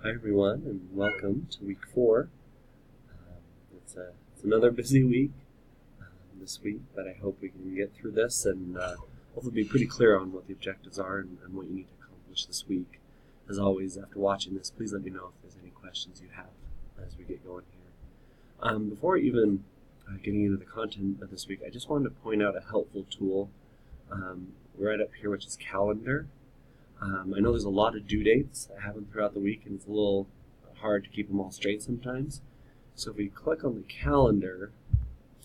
Hi everyone, and welcome to week 4. It's another busy week this week, but I hope we can get through this and hopefully be pretty clear on what the objectives are and what you need to accomplish this week. As always, after watching this, please let me know if there's any questions you have as we get going here. Before even getting into the content of this week, I just wanted to point out a helpful tool right up here, which is Calendar. I know there's a lot of due dates that happen throughout the week, and it's a little hard to keep them all straight sometimes. So if we click on the calendar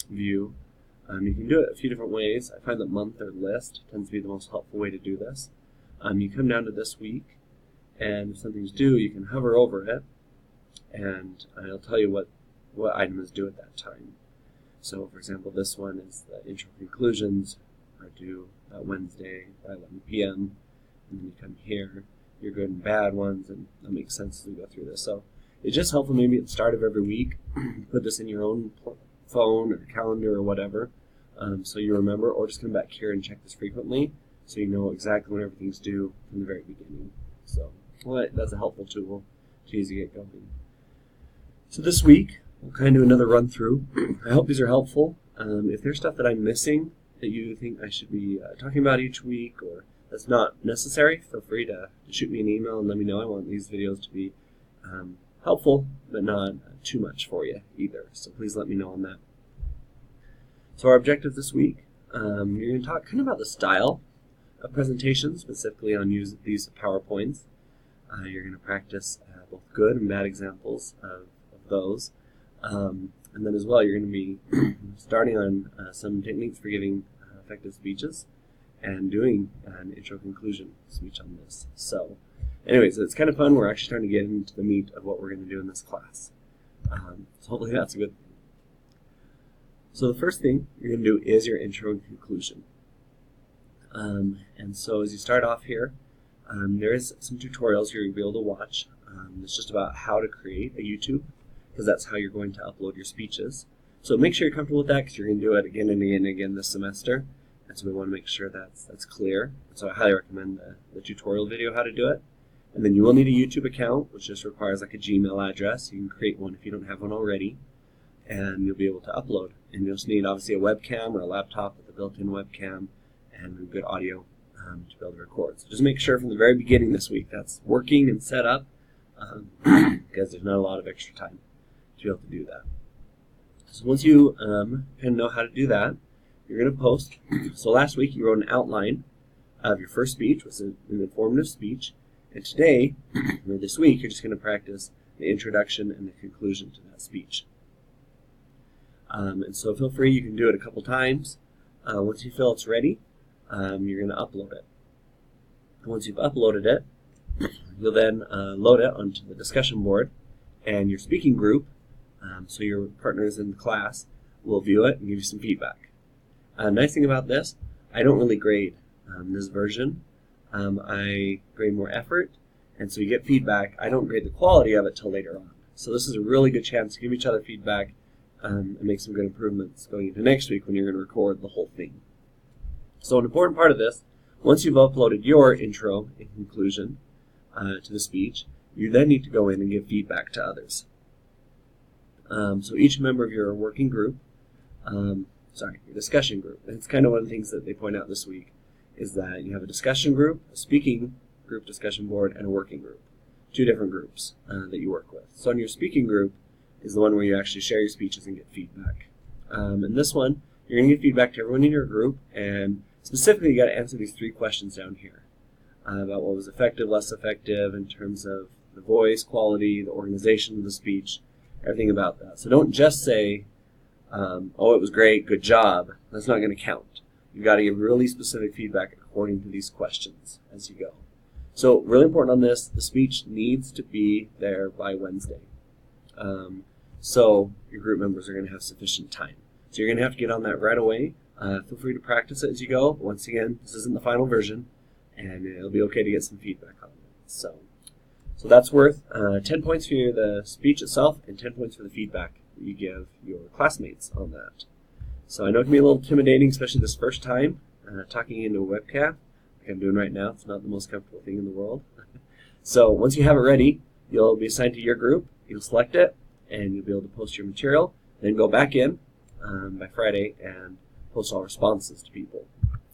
view, you can do it a few different ways. I find that month or list tends to be the most helpful way to do this. You come down to this week, and if something's due, you can hover over it, and it'll tell you what item is due at that time. So, for example, this one is the intro conclusions are due Wednesday by 11 p.m. And then you come here, your good and bad ones, and that makes sense as we go through this. So it's just helpful maybe at the start of every week, put this in your own phone or calendar or whatever, so you remember, or just come back here and check this frequently so you know exactly when everything's due from the very beginning. So that's a helpful tool to use to get going. So this week, we'll kind of do another run through. I hope these are helpful. If there's stuff that I'm missing that you think I should be talking about each week, or that's not necessary, feel free to shoot me an email and let me know. I want these videos to be helpful, but not too much for you either. So please let me know on that. So our objective this week, you're going to talk kind of about the style of presentations, specifically on these PowerPoints. You're going to practice both good and bad examples of those. And then as well, you're going to be starting on some techniques for giving effective speeches and doing an intro conclusion speech on this. So anyways, it's kind of fun. We're actually starting to get into the meat of what we're going to do in this class. So hopefully that's a good thing. So the first thing you're going to do is your intro and conclusion. And so as you start off here, there is some tutorials you'll be able to watch. It's just about how to create a YouTube, because that's how you're going to upload your speeches. So make sure you're comfortable with that, because you're going to do it again and again and again this semester. And so we want to make sure that's clear. So I highly recommend the tutorial video how to do it. And then you will need a YouTube account, which just requires like a Gmail address. You can create one if you don't have one already, and you'll be able to upload. And you'll just need obviously a webcam or a laptop with a built-in webcam and good audio to be able to record. So just make sure from the very beginning this week that's working and set up, because there's not a lot of extra time to be able to do that. So once you kind of know how to do that, you're going to post. So last week you wrote an outline of your first speech, which was an informative speech. And today, or this week, you're just going to practice the introduction and the conclusion to that speech. And so feel free, you can do it a couple times. Once you feel it's ready, you're going to upload it. Once you've uploaded it, you'll then load it onto the discussion board, and your speaking group, so your partners in the class, will view it and give you some feedback. Nice thing about this, I don't really grade this version. I grade more effort, and so you get feedback. I don't grade the quality of it till later on. So this is a really good chance to give each other feedback and make some good improvements going into next week when you're going to record the whole thing. So an important part of this, once you've uploaded your intro and conclusion to the speech, you then need to go in and give feedback to others. So each member of your working group, your discussion group. It's kind of one of the things that they point out this week, is that you have a discussion group, a speaking group discussion board, and a working group. 2 different groups that you work with. So in your speaking group is the one where you actually share your speeches and get feedback. And this one, you're going to give feedback to everyone in your group, and specifically you got to answer these 3 questions down here about what was effective, less effective in terms of the voice, quality, the organization of the speech, everything about that. So don't just say, oh, it was great, good job. That's not going to count. You've got to give really specific feedback according to these questions as you go. So really important on this, the speech needs to be there by Wednesday. So your group members are going to have sufficient time. So you're going to have to get on that right away. Feel free to practice it as you go. Once again, this isn't the final version, and it'll be okay to get some feedback on it. So that's worth 10 points for the speech itself and 10 points for the feedback that you give your classmates on that. So I know it can be a little intimidating, especially this first time, talking into a webcam, like I'm doing right now. It's not the most comfortable thing in the world. So once you have it ready, You'll be assigned to your group, you'll select it, and you'll be able to post your material, then go back in by Friday and post all responses to people.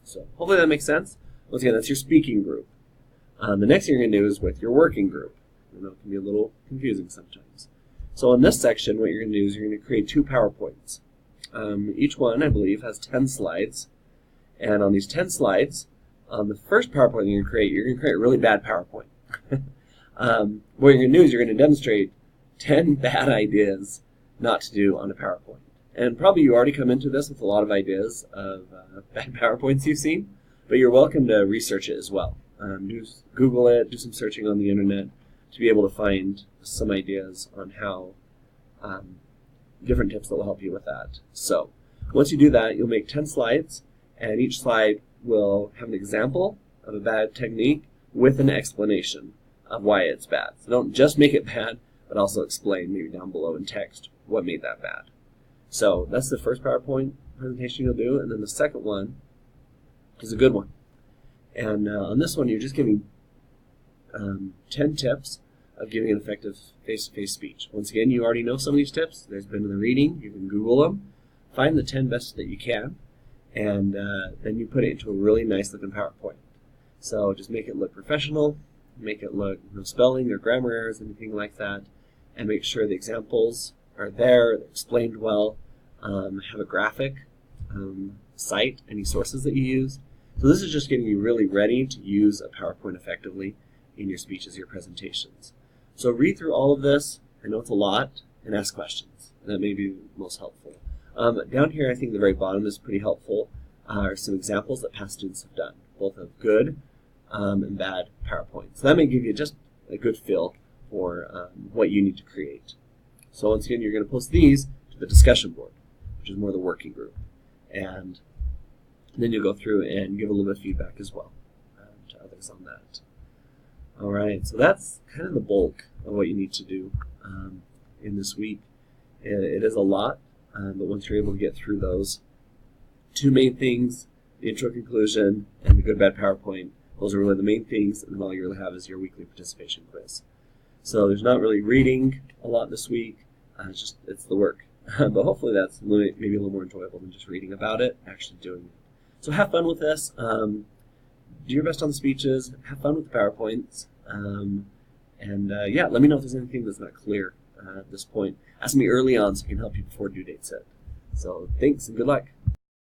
So hopefully that makes sense. Once again, that's your speaking group. The next thing you're going to do is with your working group. I know it can be a little confusing sometimes. So in this section, what you're going to do is you're going to create 2 PowerPoints. Each one, I believe, has 10 slides. And on these 10 slides, on the first PowerPoint you're going to create a really bad PowerPoint. What you're going to do is you're going to demonstrate 10 bad ideas not to do on a PowerPoint. And probably you already come into this with a lot of ideas of bad PowerPoints you've seen, but you're welcome to research it as well. Google it, do some searching on the internet to be able to find some ideas on how different tips that will help you with that. So once you do that, you'll make 10 slides, and each slide will have an example of a bad technique with an explanation of why it's bad. So don't just make it bad, but also explain maybe down below in text what made that bad. So that's the first PowerPoint presentation you'll do, and then the second one is a good one. And on this one, you're just giving 10 tips of giving an effective face-to-face speech. Once again, you already know some of these tips. There's been in the reading. You can Google them. Find the 10 best that you can, and then you put it into a really nice-looking PowerPoint. So just make it look professional, make it look no spelling or grammar errors, anything like that, and make sure the examples are there, they're explained well, have a graphic, cite any sources that you use. So this is just getting you really ready to use a PowerPoint effectively in your speeches, your presentations. So read through all of this. I know it's a lot, and ask questions. And that may be most helpful. Down here, I think the very bottom is pretty helpful. Are some examples that past students have done, both of good and bad PowerPoint. So that may give you just a good feel for what you need to create. So once again, you're going to post these to the discussion board, which is more the working group. And then you'll go through and give a little bit of feedback as well to others on that. All right, so that's kind of the bulk of what you need to do in this week. It is a lot, but once you're able to get through those 2 main things, the intro, conclusion, and the good, bad PowerPoint, those are really the main things, and then all you really have is your weekly participation quiz. So there's not really reading a lot this week, it's the work. But hopefully that's maybe a little more enjoyable than just reading about it, actually doing it. So have fun with this. Do your best on the speeches. Have fun with the PowerPoints. Yeah, let me know if there's anything that's not clear at this point. Ask me early on so I can help you before due dates hit. So thanks and good luck.